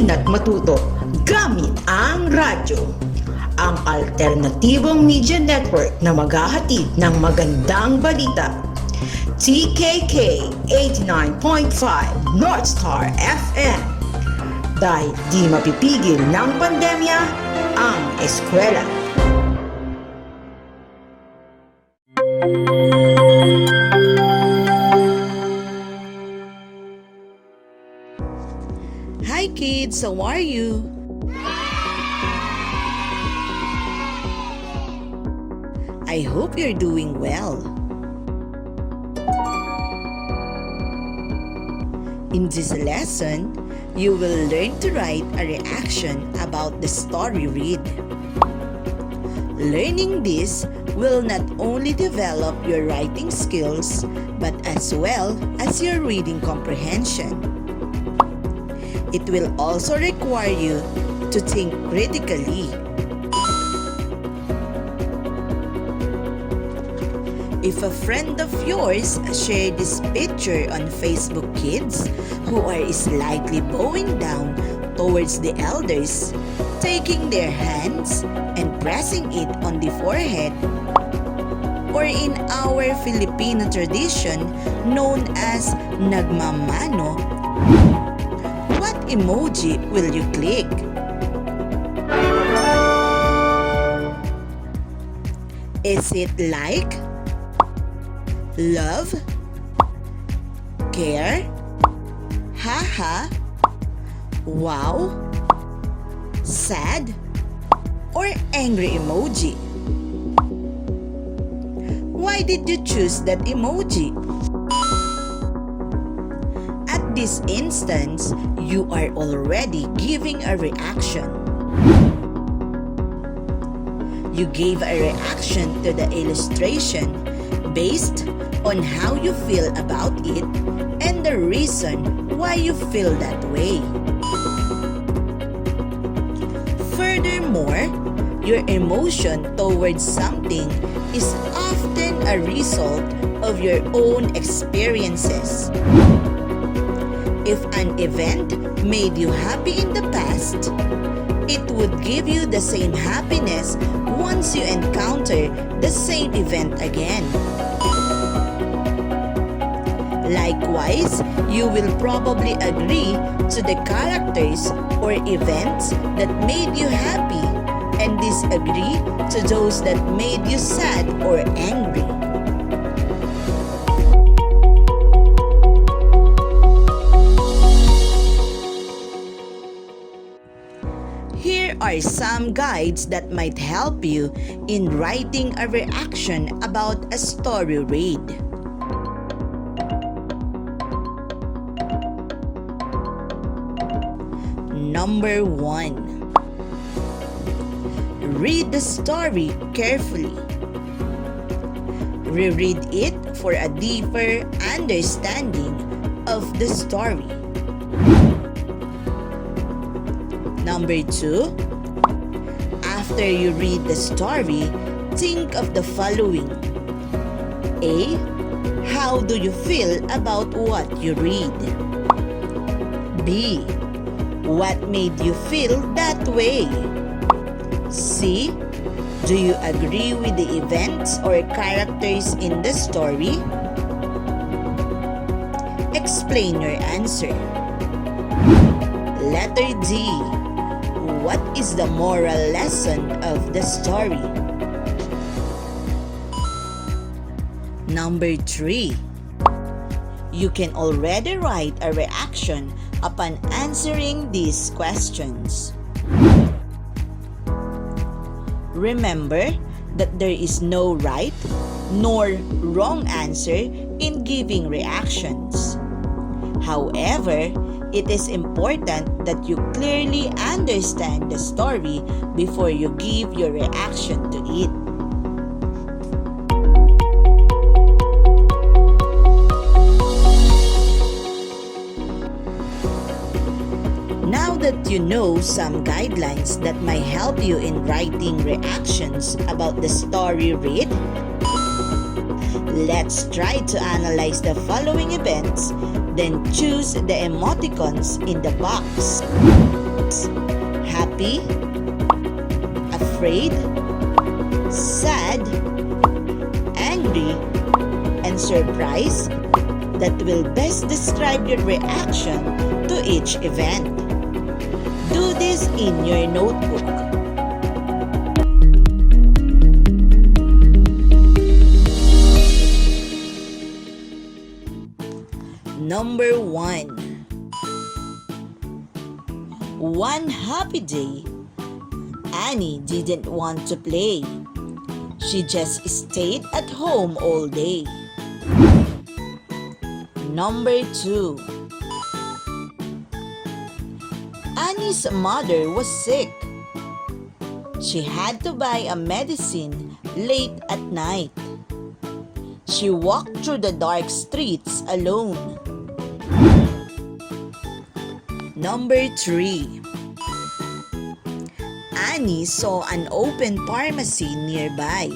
Halina't matuto gamit ang radyo. Ang alternatibong media network na maghahatid ng magandang balita. TKK 89.5 North Star FM. Dahil di mapipigil ng pandemya ang eskwela. Hi kids, how are you? I hope you're doing well. In this lesson, you will learn to write a reaction about the story read. Learning this will not only develop your writing skills, but as well as your reading comprehension. It will also require you to think critically. If a friend of yours shared this picture on Facebook Kids who are slightly bowing down towards the elders, taking their hands and pressing it on the forehead, or in our Filipino tradition known as nagmamano, what emoji will you click? Is it like, love, care, haha, wow, sad, or angry emoji? Why did you choose that emoji? At this instance, you are already giving a reaction. You gave a reaction to the illustration based on how you feel about it and the reason why you feel that way. Furthermore, your emotion towards something is often a result of your own experiences. If an event made you happy in the past, it would give you the same happiness once you encounter the same event again. Likewise, you will probably agree to the characters or events that made you happy and disagree to those that made you sad or angry. Here are some guides that might help you in writing a reaction about a story read. Number 1. Read the story carefully. Reread it for a deeper understanding of the story. Number 2. After you read the story, think of the following. A. How do you feel about what you read? B. What made you feel that way? C. Do you agree with the events or characters in the story? Explain your answer. Letter D. What is the moral lesson of the story? Number 3. You can already write a reaction upon answering these questions. Remember that there is no right nor wrong answer in giving reactions. However, it is important that you clearly understand the story before you give your reaction to it. Now that you know some guidelines that might help you in writing reactions about the story read, let's try to analyze the following events, then choose the emoticons in the box. Happy, afraid, sad, angry, and surprised that will best describe your reaction to each event. Do this in your notebook. Number 1. One happy day, Annie didn't want to play. She just stayed at home all day. Number 2. Annie's mother was sick. She had to buy a medicine late at night. She walked through the dark streets alone. Number 3. Annie saw an open pharmacy nearby.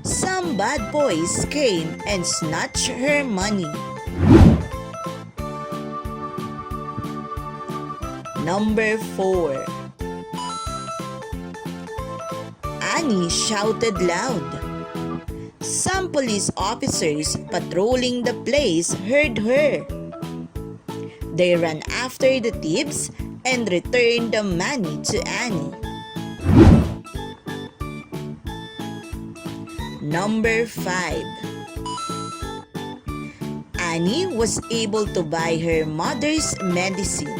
Some bad boys came and snatched her money. Number 4. Annie shouted loud. Some police officers patrolling the place heard her. They ran after the thieves and returned the money to Annie. Number 5. Annie was able to buy her mother's medicine.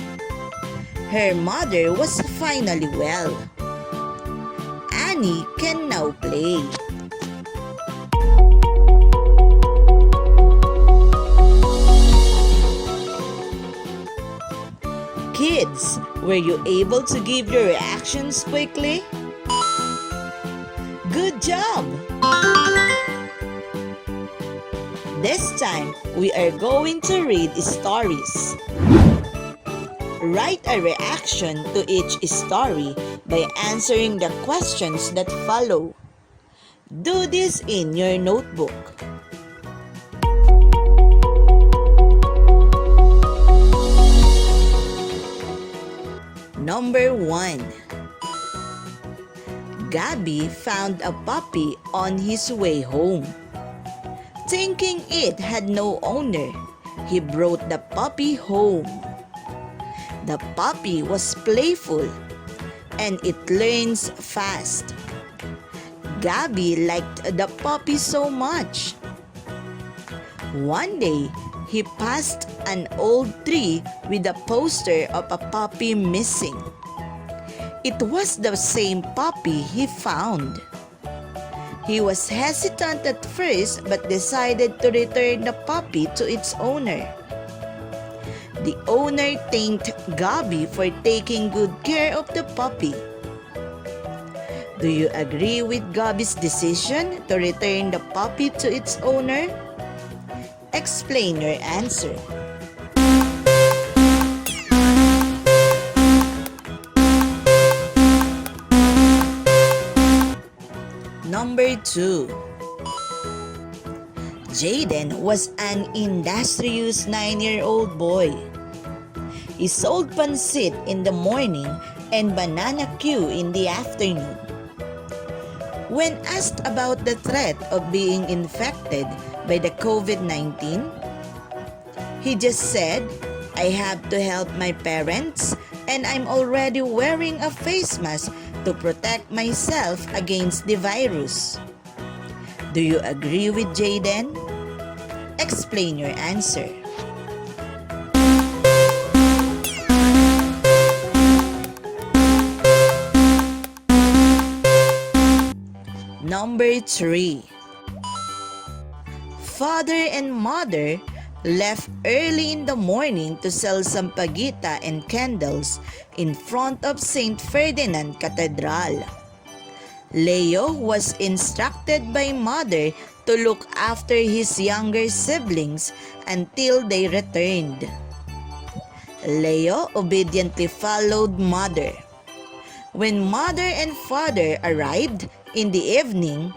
Her mother was finally well. Annie can now play. Kids, were you able to give your reactions quickly? Good job! This time, we are going to read stories. Write a reaction to each story by answering the questions that follow. Do this in your notebook. Number 1. Gabby found a puppy on his way home. Thinking it had no owner, he brought the puppy home. The puppy was playful and it learns fast. Gabby liked the puppy so much. One day, he passed an old tree with a poster of a puppy missing. It was the same puppy he found. He was hesitant at first but decided to return the puppy to its owner. The owner thanked Gabby for taking good care of the puppy. Do you agree with Gabby's decision to return the puppy to its owner? Explain your answer. Number 2. Jaden was an industrious 9-year-old boy. He sold pancit in the morning and banana Q in the afternoon. When asked about the threat of being infected by the COVID-19, he just said, "I have to help my parents and I'm already wearing a face mask to protect myself against the virus." Do you agree with Jaden? Explain your answer. Number 3. Father and mother left early in the morning to sell sampaguita and candles in front of St. Ferdinand Cathedral. Leo was instructed by mother to look after his younger siblings until they returned. Leo obediently followed mother. When mother and father arrived in the evening,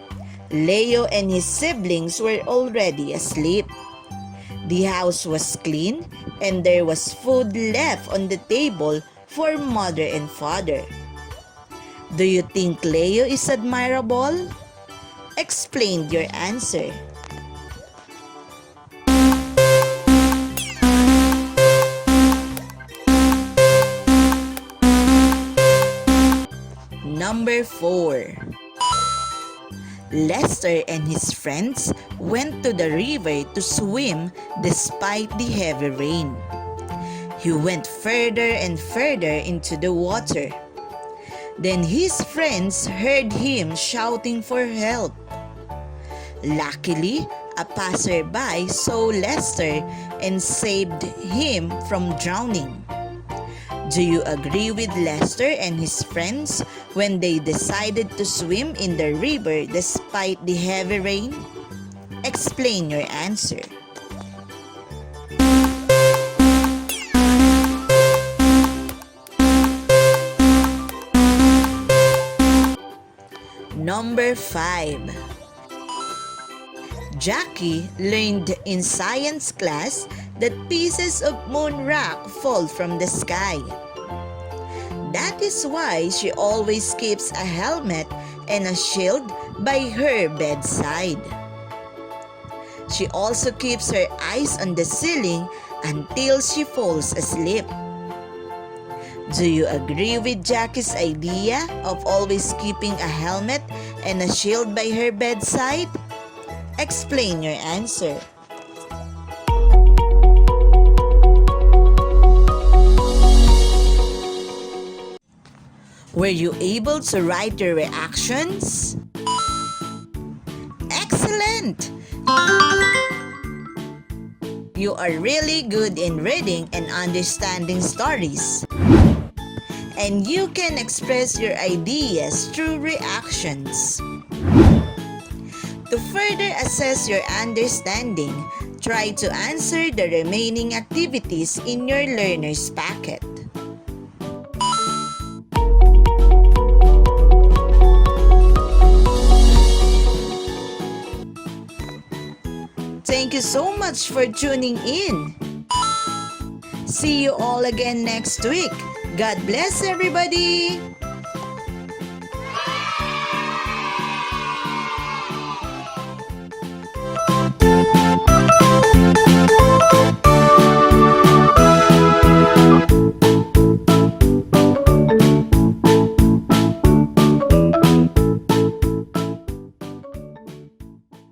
Leo and his siblings were already asleep. The house was clean and there was food left on the table for mother and father. Do you think Leo is admirable? Explain your answer. Number 4. Lester and his friends went to the river to swim despite the heavy rain. He went further and further into the water. Then his friends heard him shouting for help. Luckily, a passerby saw Lester and saved him from drowning. Do you agree with Lester and his friends when they decided to swim in the river despite the heavy rain? Explain your answer. Number 5. Jackie learned in science class that pieces of moon rock fall from the sky. That is why she always keeps a helmet and a shield by her bedside. She also keeps her eyes on the ceiling until she falls asleep. Do you agree with Jackie's idea of always keeping a helmet and a shield by her bedside? Explain your answer. Were you able to write your reactions? Excellent! You are really good in reading and understanding stories. And you can express your ideas through reactions. To further assess your understanding, try to answer the remaining activities in your learner's packet. Thank you so much for tuning in. See you all again next week. God bless everybody!